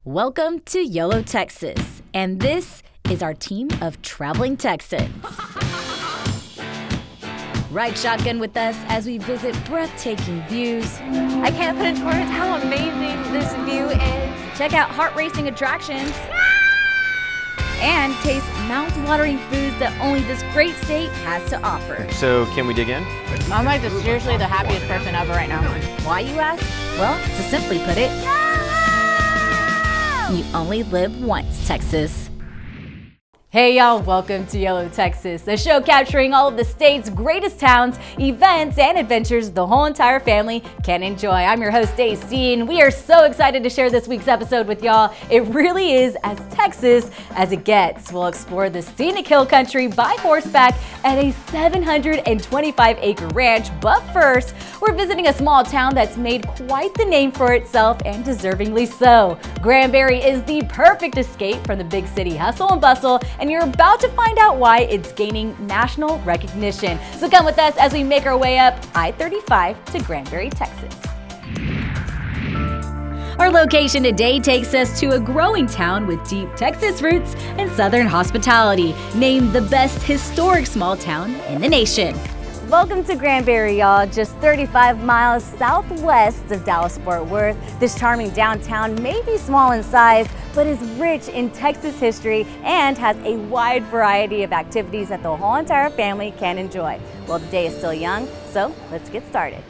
Welcome to YOLO Texas, and this is our team of traveling Texans. Ride shotgun with us as we visit breathtaking views. I can't put into words how amazing this view is. Check out heart-racing attractions. And taste mouth-watering foods that only this great state has to offer. So, can we dig in? I'm like seriously the happiest person ever right now. Why, you ask? Well, to simply put it, you only live once, Texas. Hey y'all, welcome to YOLO Texas, the show capturing all of the state's greatest towns, events, and adventures the whole entire family can enjoy. I'm your host, Daisy, and we are so excited to share this week's episode with y'all. It really is as Texas as it gets. We'll explore the scenic hill country by horseback at a 725-acre ranch, but first, we're visiting a small town that's made quite the name for itself, and deservingly so. Granbury is the perfect escape from the big city hustle and bustle, and you're about to find out why it's gaining national recognition. So come with us as we make our way up I-35 to Granbury, Texas. Our location today takes us to a growing town with deep Texas roots and Southern hospitality, named the best historic small town in the nation. Welcome to Granbury, y'all. Just 35 miles southwest of Dallas-Fort Worth. This charming downtown may be small in size, but is rich in Texas history and has a wide variety of activities that the whole entire family can enjoy. Well, the day is still young, so let's get started.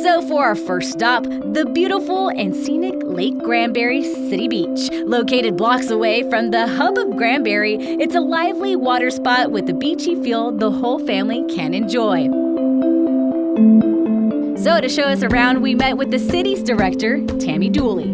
So for our first stop, the beautiful and scenic Lake Granbury City Beach. Located blocks away from the hub of Granbury, it's a lively water spot with a beachy feel the whole family can enjoy. So to show us around, we met with the city's director, Tammy Dooley.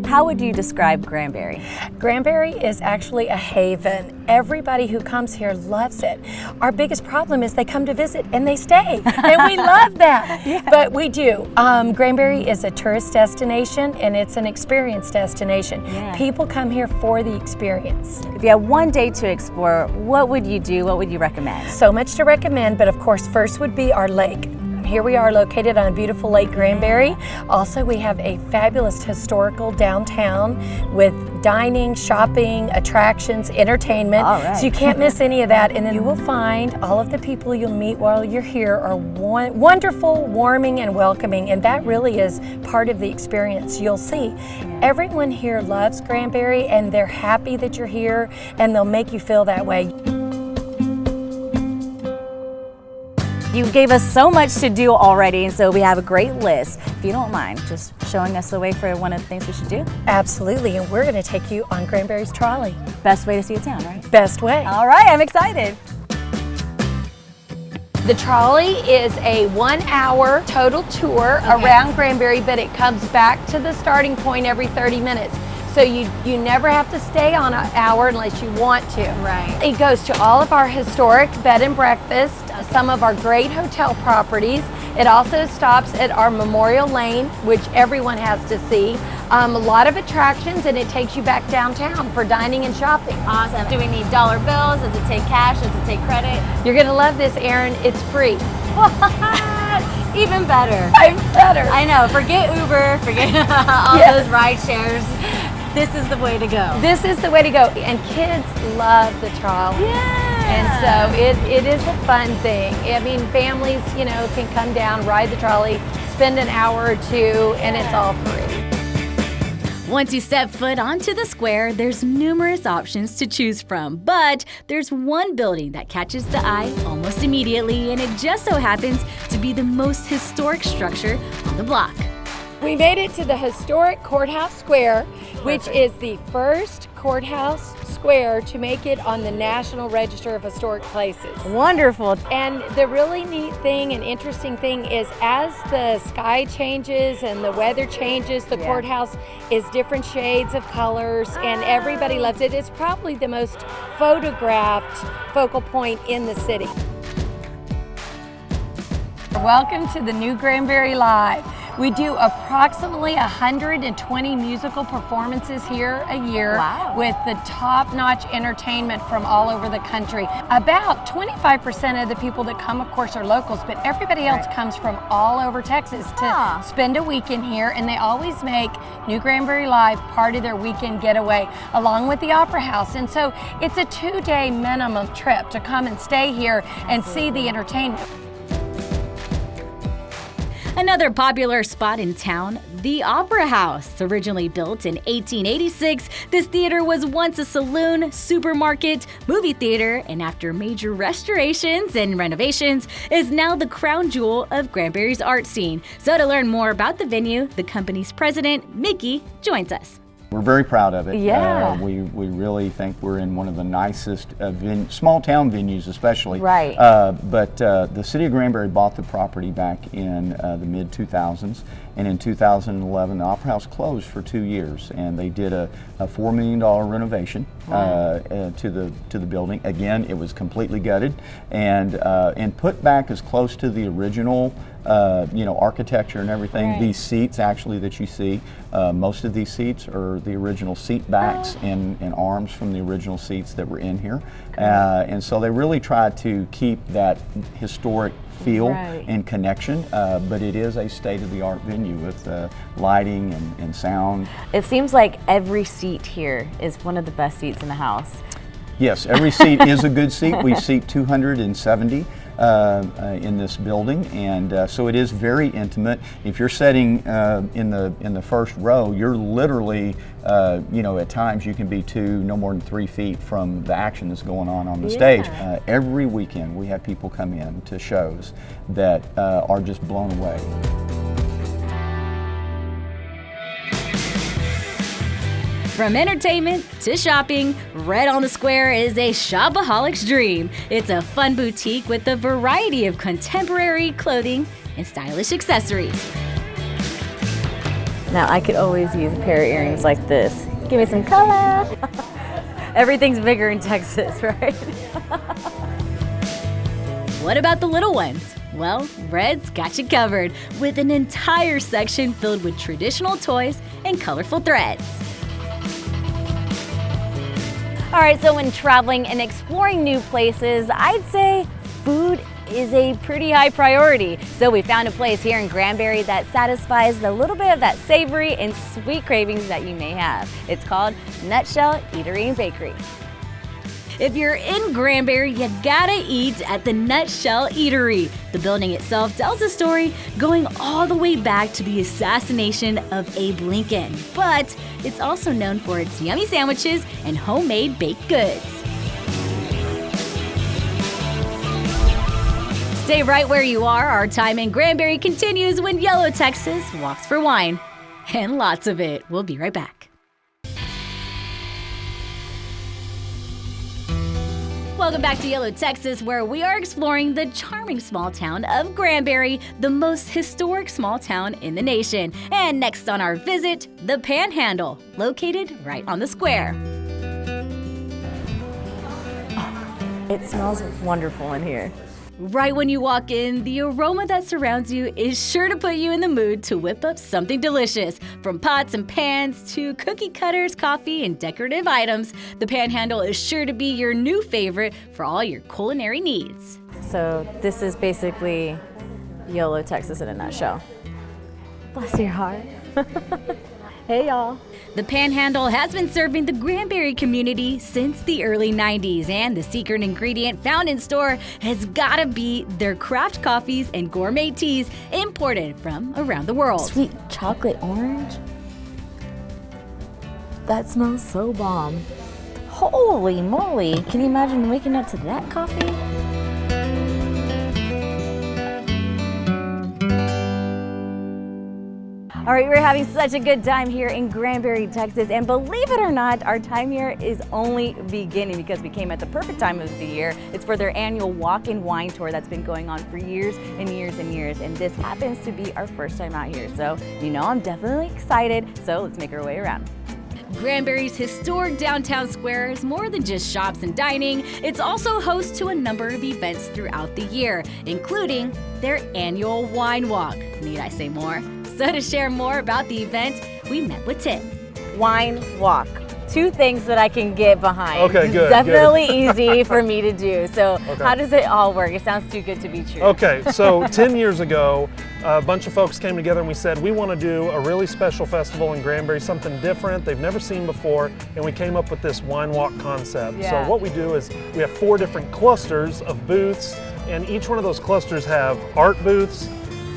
How would you describe Granbury? Granbury is actually a haven. Everybody who comes here loves it. Our biggest problem is they come to visit and they stay, and we love that. Yeah. But we do. Granbury is a tourist destination, and it's an experience destination. Yeah. People come here for the experience. If you had one day to explore, what would you do? What would you recommend? So much to recommend, but of course first would be our lake. Here we are located on a beautiful Lake Granbury. Also, we have a fabulous historical downtown with dining, shopping, attractions, entertainment. All right. So you can't miss any of that. And then you will find all of the people you'll meet while you're here are wonderful, warming, and welcoming. And that really is part of the experience. You'll see everyone here loves Granbury, and they're happy that you're here, and they'll make you feel that way. You gave us so much to do already, and so we have a great list. If you don't mind, just showing us the way for one of the things we should do. Absolutely, and we're going to take you on Granbury's trolley. Best way to see a town, right? Best way. All right, I'm excited. The trolley is a 1-hour total tour around Granbury, but it comes back to the starting point every 30 minutes. So you never have to stay on an hour unless you want to. Right. It goes to all of our historic bed and breakfast, some of our great hotel properties. It also stops at our Memorial Lane, which everyone has to see. A lot of attractions, and it takes you back downtown for dining and shopping. Awesome. Do we need dollar bills? Does it take cash? Does it take credit? You're gonna love this, Erin. It's free. Even better. I'm better. I know. Forget Uber. Forget all those ride shares. This is the way to go. This is the way to go. And kids love the trolley. Yeah. And so it is a fun thing. I mean, families, can come down, ride the trolley, spend an hour or two, and it's all free. Once you step foot onto the square, there's numerous options to choose from. But there's one building that catches the eye almost immediately, and it just so happens to be the most historic structure on the block. We made it to the historic Courthouse Square, which is the first courthouse square to make it on the National Register of Historic Places. Wonderful. And the really neat thing and interesting thing is as the sky changes and the weather changes, the courthouse is different shades of colors, and everybody loves it. It's probably the most photographed focal point in the city. Welcome to the new Granbury Live. We do approximately 120 musical performances here a year. Wow. With the top-notch entertainment from all over the country. About 25% of the people that come, of course, are locals, but everybody else comes from all over Texas to spend a weekend here, and they always make New Granbury Live part of their weekend getaway, along with the Opera House. And so it's a 2-day minimum trip to come and stay here and see the entertainment. Another popular spot in town, the Opera House. Originally built in 1886, this theater was once a saloon, supermarket, movie theater, and after major restorations and renovations, is now the crown jewel of Granbury's art scene. So to learn more about the venue, the company's president, Mickey, joins us. We're very proud of it. Yeah. We really think we're in one of the nicest small town venues, especially. Right. But the city of Granbury bought the property back in the mid 2000s, and in 2011 the Opera House closed for 2 years, and they did a $4 million renovation to the building. Again, it was completely gutted and put back as close to the original architecture and everything. Right. These seats actually that you see, most of these seats are the original seat backs and arms from the original seats that were in here. And so they really tried to keep that historic feel and connection, but it is a state-of-the-art venue with lighting and sound. It seems like every seat here is one of the best seats in the house. Yes, every seat is a good seat. We seat 270 in this building, and so it is very intimate. If you're sitting in the first row, you're literally, at times you can be no more than 3 feet from the action that's going on the stage. Every weekend we have people come in to shows that are just blown away. From entertainment to shopping, Red on the Square is a shopaholic's dream. It's a fun boutique with a variety of contemporary clothing and stylish accessories. Now, I could always use a pair of earrings like this. Give me some color. Everything's bigger in Texas, right? What about the little ones? Well, Red's got you covered with an entire section filled with traditional toys and colorful threads. All right, so when traveling and exploring new places, I'd say food is a pretty high priority. So we found a place here in Granbury that satisfies a little bit of that savory and sweet cravings that you may have. It's called Nutshell Eatery Bakery. If you're in Granbury, you gotta eat at the Nutshell Eatery. The building itself tells a story going all the way back to the assassination of Abe Lincoln. But it's also known for its yummy sandwiches and homemade baked goods. Stay right where you are. Our time in Granbury continues when YOLO Texas walks for wine. And lots of it. We'll be right back. Welcome back to YOLO Texas, where we are exploring the charming small town of Granbury, the most historic small town in the nation. And next on our visit, the Panhandle, located right on the square. It smells wonderful in here. Right when you walk in, the aroma that surrounds you is sure to put you in the mood to whip up something delicious. From pots and pans to cookie cutters, coffee, and decorative items, the Panhandle is sure to be your new favorite for all your culinary needs. So this is basically YOLO Texas in a nutshell. Bless your heart. Hey y'all. The Panhandle has been serving the Granbury community since the early 90s, and the secret ingredient found in store has gotta be their craft coffees and gourmet teas imported from around the world. Sweet chocolate orange? That smells so bomb. Holy moly, can you imagine waking up to that coffee? All right, we're having such a good time here in Granbury, Texas, and believe it or not, our time here is only beginning because we came at the perfect time of the year. It's for their annual walk-in wine tour that's been going on for years and years and years, and this happens to be our first time out here. So, I'm definitely excited, so let's make our way around. Granbury's historic downtown square is more than just shops and dining. It's also host to a number of events throughout the year, including their annual wine walk. Need I say more? So to share more about the event, we met with Tim. Wine Walk. Two things that I can get behind. Okay, good. Definitely easy for me to do. So how does it all work? It sounds too good to be true. Okay, so 10 years ago, a bunch of folks came together and we said, we want to do a really special festival in Granbury, something different they've never seen before, and we came up with this wine walk concept. Yeah. So what we do is we have 4 different clusters of booths, and each one of those clusters have art booths,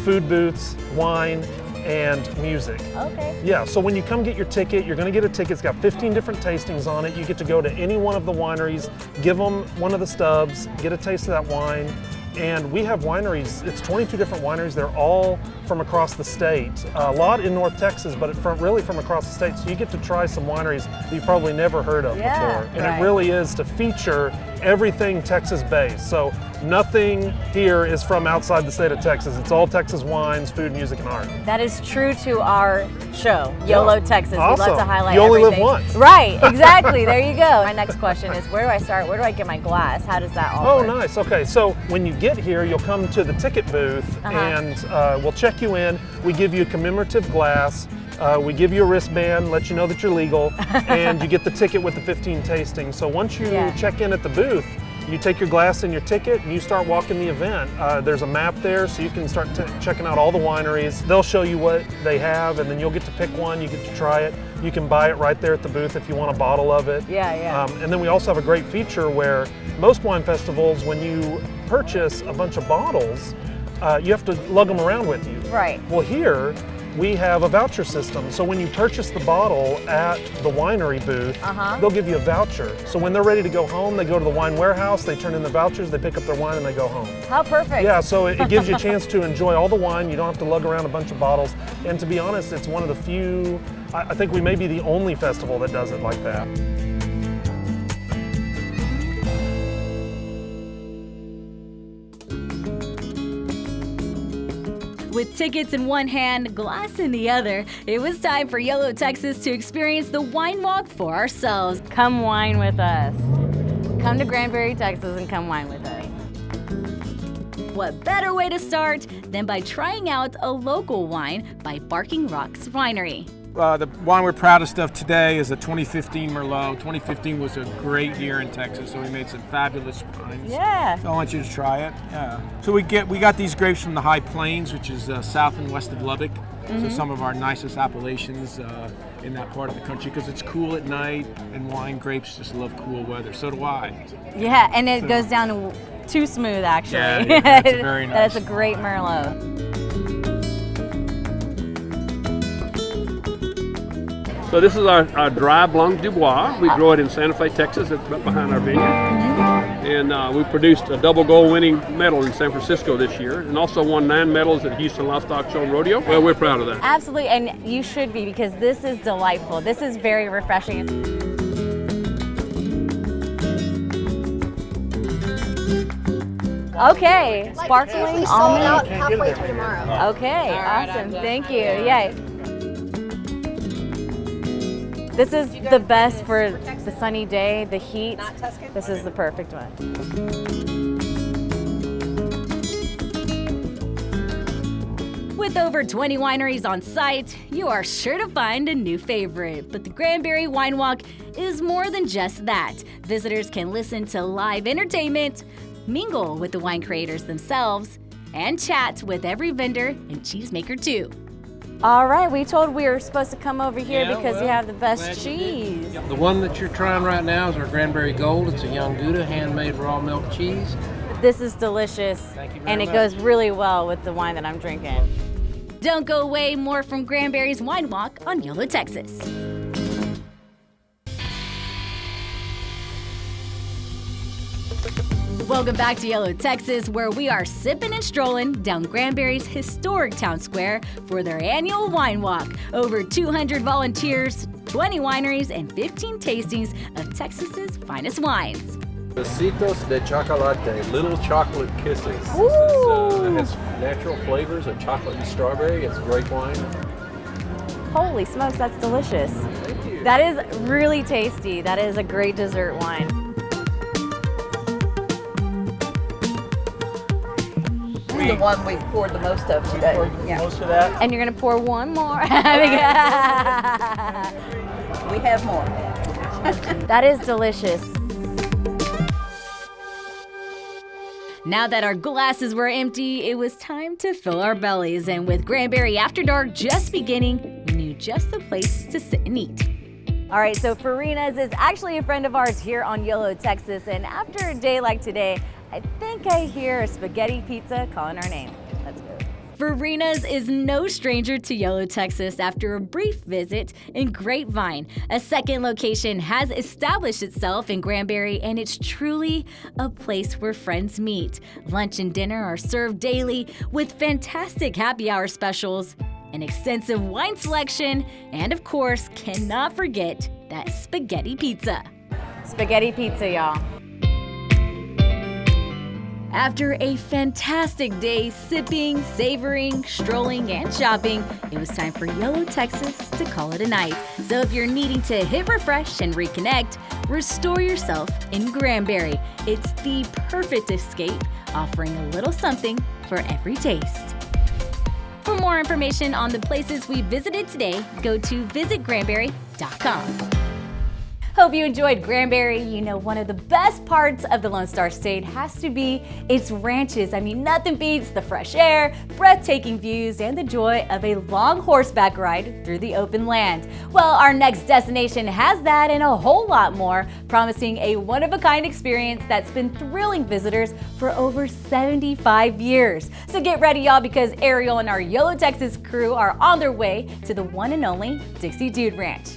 food booths, wine, and music. Okay. Yeah, so when you come get your ticket, you're going to get a ticket. It's got 15 different tastings on it. You get to go to any one of the wineries, give them one of the stubs, get a taste of that wine. And we have wineries, it's 22 different wineries. They're all from across the state. A lot in North Texas, but really from across the state. So you get to try some wineries that you've probably never heard of before. And it really is to feature everything Texas based. So nothing here is from outside the state of Texas. It's all Texas wines, food, music, and art. That is true to our show, YOLO Texas. Awesome. We love to highlight You only everything. live once. Right, exactly. There you go. My next question is, where do I start? Where do I get my glass? How does that all work? Oh, nice. Okay, so when you get here, you'll come to the ticket booth and we'll check you in. We give you a commemorative glass. We give you a wristband, let you know that you're legal, and you get the ticket with the 15 tastings. So once you check in at the booth, you take your glass and your ticket and you start walking the event. There's a map there so you can start checking out all the wineries. They'll show you what they have and then you'll get to pick one, you get to try it. You can buy it right there at the booth if you want a bottle of it. And then we also have a great feature where most wine festivals, when you purchase a bunch of bottles, you have to lug them around with you. Right. Well, here we have a voucher system. So when you purchase the bottle at the winery booth, they'll give you a voucher. So when they're ready to go home, they go to the wine warehouse, they turn in the vouchers, they pick up their wine and they go home. How perfect. Yeah, so it gives you a chance to enjoy all the wine. You don't have to lug around a bunch of bottles. And to be honest, it's one of the few, I think we may be the only festival that does it like that. With tickets in one hand, glass in the other, it was time for YOLO Texas to experience the wine walk for ourselves. Come wine with us. Come to Granbury, Texas and come wine with us. What better way to start than by trying out a local wine by Barking Rocks Winery. The wine we're proudest of today is a 2015 Merlot. 2015 was a great year in Texas, so we made some fabulous wines. Yeah. So I want you to try it. Yeah. So we got these grapes from the High Plains, which is south and west of Lubbock. So some of our nicest appellations in that part of the country because it's cool at night, and wine grapes just love cool weather. So do I. Yeah, and it goes down too smooth actually. Yeah, that's very nice. That's a great Merlot. So this is our dry Blanc du Bois. We grow it in Santa Fe, Texas, right behind our vineyard. And we produced a double gold winning medal in San Francisco this year, and also won 9 medals at Houston Livestock Show and Rodeo. Well, we're proud of that. Absolutely, and you should be because this is delightful. This is very refreshing. Okay, sparkling almond. Halfway through tomorrow. Okay, awesome. Thank you. Yay. This is the best for the sunny day, the heat. This is the perfect one. With over 20 wineries on site, you are sure to find a new favorite. But the Granbury Wine Walk is more than just that. Visitors can listen to live entertainment, mingle with the wine creators themselves, and chat with every vendor and cheesemaker too. All right, we told we were supposed to come over here because you have the best cheese. The one that you're trying right now is our Granbury Gold. It's a young Gouda handmade raw milk cheese. This is delicious, Thank you very and it much. goes really well with the wine that I'm drinking. Don't go away, more from Granbury's Wine Walk on YOLO Texas. Welcome back to YOLO Texas, where we are sipping and strolling down Granbury's historic town square for their annual wine walk. Over 200 volunteers, 20 wineries, and 15 tastings of Texas's finest wines. Besitos de chocolate, little chocolate kisses. This has natural flavors of chocolate and strawberry. It's great wine. Holy smokes, that's delicious. Thank you. That is really tasty. That is a great dessert wine. is the one we poured the most of today. Most of that. And you're gonna pour one more. We have more. That is delicious. Now that our glasses were empty, it was time to fill our bellies. And with Granbury After Dark just beginning, we knew just the place to sit and eat. All right, so Farina's is actually a friend of ours here on YOLO, Texas. And after a day like today, I think I hear a spaghetti pizza calling our name. Let's go. Farina's is no stranger to YOLO, Texas after a brief visit in Grapevine. A second location has established itself in Granbury, and it's truly a place where friends meet. Lunch and dinner are served daily with fantastic happy hour specials, an extensive wine selection, and of course, cannot forget that spaghetti pizza. Spaghetti pizza, y'all. After a fantastic day sipping, savoring, strolling, and shopping, it was time for YOLO, Texas to call it a night. So if you're needing to hit refresh and reconnect, restore yourself in Granbury. It's the perfect escape, offering a little something for every taste. For more information on the places we visited today, go to visitgranbury.com. Hope you enjoyed Granbury. You know, one of the best parts of the Lone Star State has to be its ranches. I mean, nothing beats the fresh air, breathtaking views, and the joy of a long horseback ride through the open land. Well, our next destination has that and a whole lot more, promising a one-of-a-kind experience that's been thrilling visitors for over 75 years. So get ready, y'all, because Ariel and our YOLO Texas crew are on their way to the one and only Dixie Dude Ranch.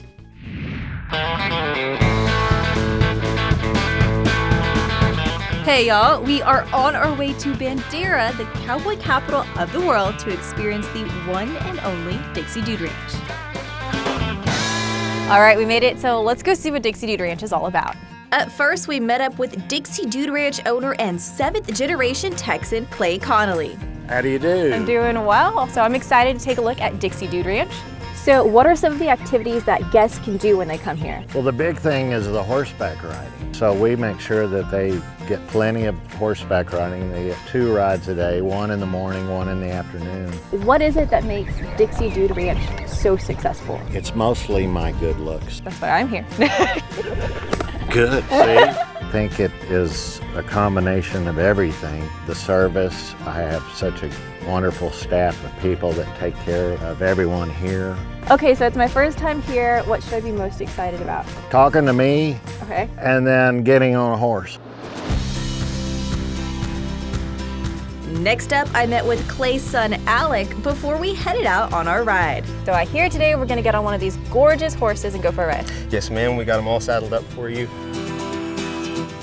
Hey y'all, we are on our way to Bandera, the cowboy capital of the world, to experience the one and only Dixie Dude Ranch. All right, we made it, so let's go see what Dixie Dude Ranch is all about. At first, we met up with Dixie Dude Ranch owner and 7th generation Texan, Clay Connolly. How do you do? I'm doing well, so I'm excited to take a look at Dixie Dude Ranch. So what are some of the activities that guests can do when they come here? Well, the big thing is the horseback riding. So we make sure that they get plenty of horseback riding. They get 2 rides a day, one in the morning, one in the afternoon. What is it that makes Dixie Dude Ranch so successful? It's mostly my good looks. That's why I'm here. Good, see? I think it is a combination of everything. The service, I have such a wonderful staff of people that take care of everyone here. Okay, so it's my first time here. What should I be most excited about? Talking to me, okay, and then getting on a horse. Next up, I met with Clay's son, Alec, before we headed out on our ride. So I hear today we're gonna get on one of these gorgeous horses and go for a ride. Yes, ma'am, we got them all saddled up for you.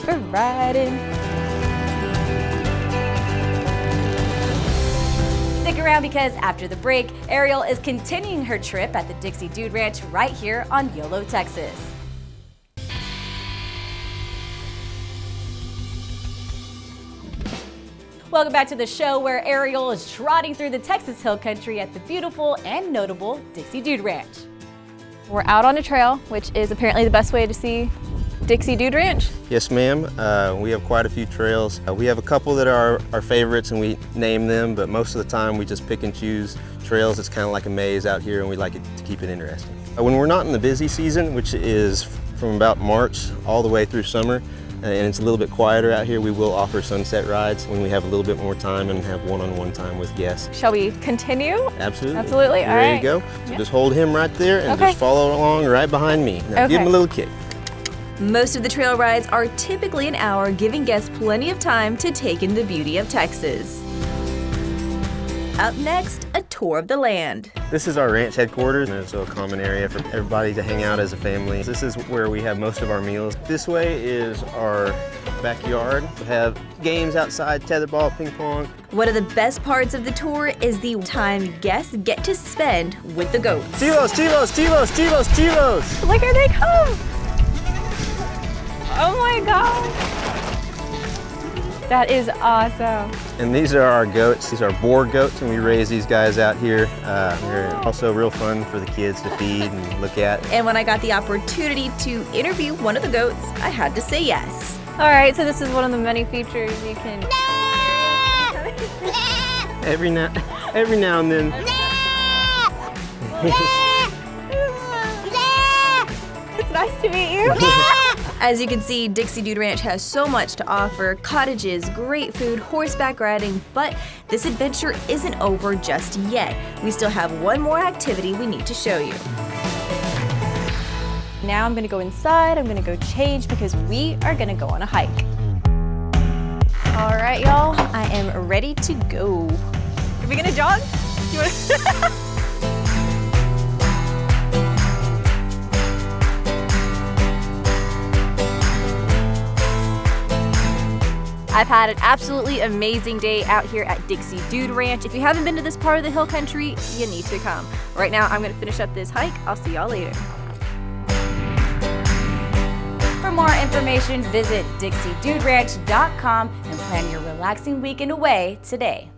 We're riding. Stick around because after the break, Ariel is continuing her trip at the Dixie Dude Ranch right here on YOLO, Texas. Welcome back to the show where Ariel is trotting through the Texas Hill Country at the beautiful and notable Dixie Dude Ranch. We're out on a trail, which is apparently the best way to see Dixie Dude Ranch. Yes, ma'am. We have quite a few trails. We have a couple that are our favorites and we name them, but most of the time we just pick and choose trails. It's kind of like a maze out here and we like it to keep it interesting. When we're not in the busy season, which is from about March all the way through summer, and it's a little bit quieter out here, we will offer sunset rides when we have a little bit more time and have one-on-one time with guests. Shall we continue? Absolutely. Absolutely. All right. There you go. So just hold him right there and just follow along right behind me. Now give him a little kick. Most of the trail rides are typically an hour, giving guests plenty of time to take in the beauty of Texas. Up next, a tour of the land. This is our ranch headquarters, and it's a common area for everybody to hang out as a family. This is where we have most of our meals. This way is our backyard. We have games outside, tetherball, ping pong. One of the best parts of the tour is the time guests get to spend with the goats. Chivos, chivos, chivos, chivos, chivos! Look, here they come! Oh my God! That is awesome. And these are our goats. These are boar goats, and we raise these guys out here. They're also real fun for the kids to feed and look at. And when I got the opportunity to interview one of the goats, I had to say yes. All right, so this is one of the many features you can... every now and then. It's nice to meet you. As you can see, Dixie Dude Ranch has so much to offer: cottages, great food, horseback riding, but this adventure isn't over just yet. We still have one more activity we need to show you. Now I'm gonna go inside, I'm gonna go change because we are gonna go on a hike. All right, y'all, I am ready to go. Are we gonna jog? You wanna I've had an absolutely amazing day out here at Dixie Dude Ranch. If you haven't been to this part of the hill country, you need to come. Right now, I'm gonna finish up this hike. I'll see y'all later. For more information, visit DixieDudeRanch.com and plan your relaxing weekend away today.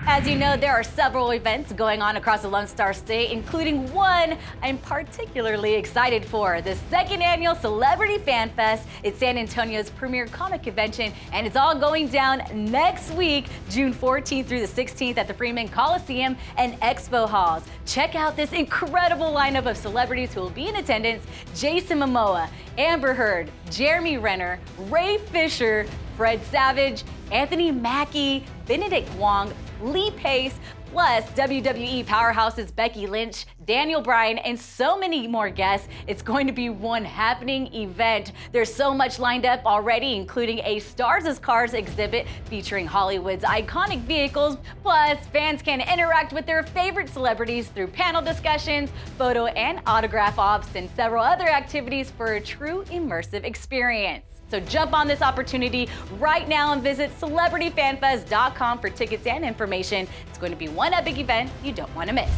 As you know, there are several events going on across the Lone Star State, including one I'm particularly excited for, the second annual Celebrity Fan Fest. It's San Antonio's premier comic convention, and it's all going down next week, June 14th through the 16th at the Freeman Coliseum and Expo Halls. Check out this incredible lineup of celebrities who will be in attendance: Jason Momoa, Amber Heard, Jeremy Renner, Ray Fisher, Fred Savage, Anthony Mackie, Benedict Wong, Lee Pace, plus WWE powerhouses Becky Lynch, Daniel Bryan, and so many more guests. It's going to be one happening event. There's so much lined up already, including a Stars as Cars exhibit featuring Hollywood's iconic vehicles. Plus, fans can interact with their favorite celebrities through panel discussions, photo and autograph ops, and several other activities for a true immersive experience. So jump on this opportunity right now and visit CelebrityFanFest.com for tickets and information. It's going to be one epic event you don't want to miss.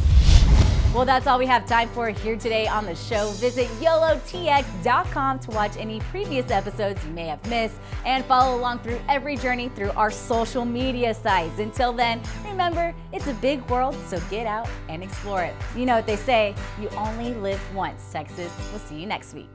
Well, that's all we have time for here today on the show. Visit YOLOTX.com to watch any previous episodes you may have missed and follow along through every journey through our social media sites. Until then, remember, it's a big world, so get out and explore it. You know what they say, you only live once, Texas. We'll see you next week.